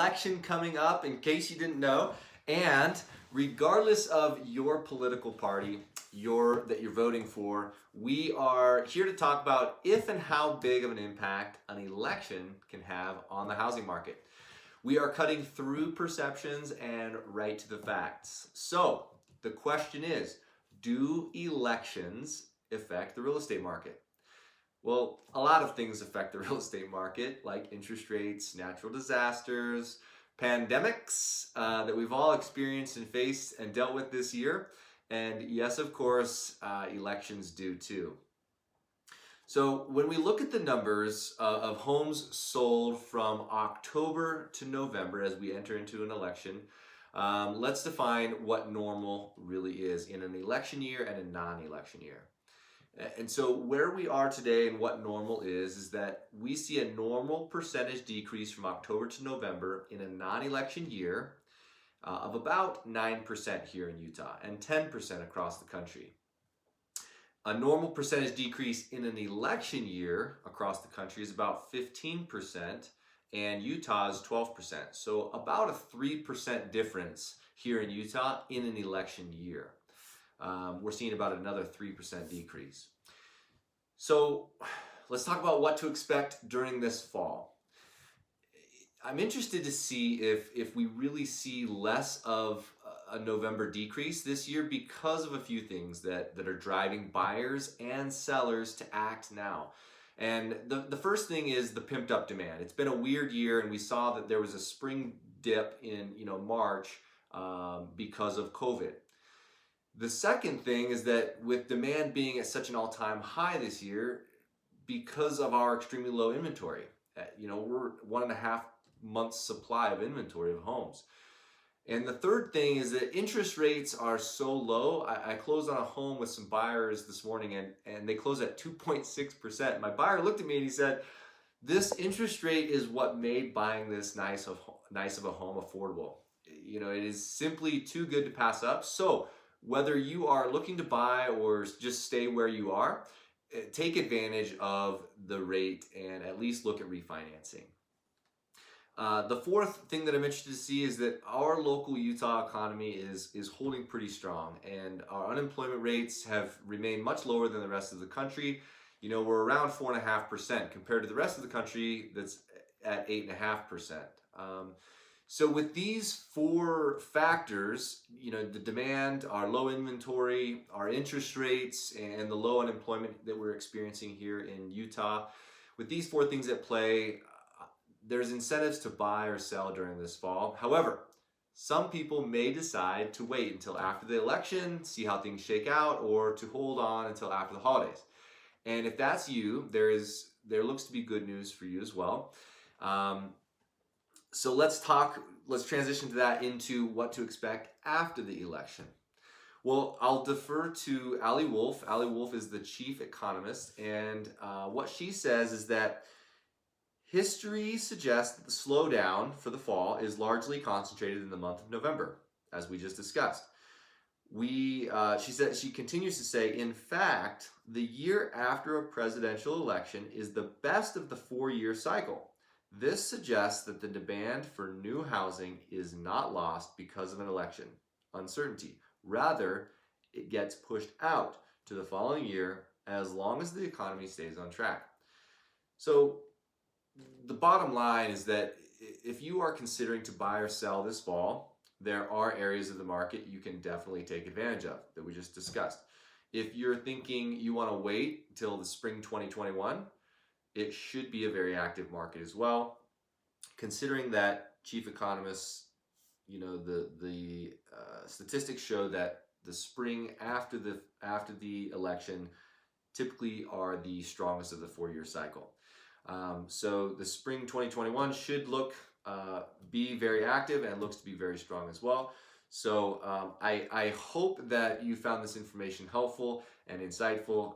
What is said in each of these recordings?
election coming up, in case you didn't know. And regardless of your political party that you're voting for, we are here to talk about if and how big of an impact an election can have on the housing market. We are cutting through perceptions and right to the facts. So the question is, do elections affect the real estate market? Well, a lot of things affect the real estate market, like interest rates, natural disasters, pandemics that we've all experienced and faced and dealt with this year. And yes, of course, elections do too. So when we look at the numbers of homes sold from October to November as we enter into an election, let's define what normal really is in an election year and a non-election year. And so where we are today and what normal is that we see a normal percentage decrease from October to November in a non-election year of about 9% here in Utah and 10% across the country. A normal percentage decrease in an election year across the country is about 15%, and Utah is 12%. So about a 3% difference here in Utah in an election year. We're seeing about another 3% decrease. So let's talk about what to expect during this fall. I'm interested to see if we really see less of a November decrease this year because of a few things that are driving buyers and sellers to act now. And the first thing is the pimped up demand. It's been a weird year, and we saw that there was a spring dip in March because of COVID. The second thing is that with demand being at such an all-time high this year, because of our extremely low inventory, we're 1.5 months supply of inventory of homes. And the third thing is that interest rates are so low. I closed on a home with some buyers this morning, and they closed at 2.6%. My buyer looked at me and he said, "This interest rate is what made buying this nice of a home affordable. It is simply too good to pass up." So whether you are looking to buy or just stay where you are, take advantage of the rate and at least look at refinancing. The fourth thing that I'm interested to see is that our local Utah economy is holding pretty strong, and our unemployment rates have remained much lower than the rest of the country. We're around 4.5% compared to the rest of the country that's at 8.5%. So with these four factors, the demand, our low inventory, our interest rates, and the low unemployment that we're experiencing here in Utah, with these four things at play, there's incentives to buy or sell during this fall. However, some people may decide to wait until after the election, see how things shake out, or to hold on until after the holidays. And if that's you, there looks to be good news for you as well. So let's transition to that into what to expect after the election. Well, I'll defer to Ali Wolf. Ali Wolf is the chief economist, and what she says is that history suggests that the slowdown for the fall is largely concentrated in the month of November, as we just discussed. She continues to say, in fact, the year after a presidential election is the best of the 4-year cycle. This suggests that the demand for new housing is not lost because of an election uncertainty. Rather, it gets pushed out to the following year as long as the economy stays on track. So the bottom line is that if you are considering to buy or sell this fall, there are areas of the market you can definitely take advantage of that we just discussed. If you're thinking you want to wait till the spring 2021, it should be a very active market as well. Considering that chief economists, the statistics show that the spring after the election typically are the strongest of the 4-year cycle. So the spring 2021 should be very active and looks to be very strong as well. So I hope that you found this information helpful and insightful.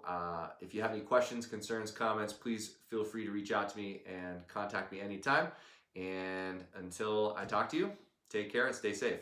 If you have any questions, concerns, comments, please feel free to reach out to me and contact me anytime. And until I talk to you, take care and stay safe.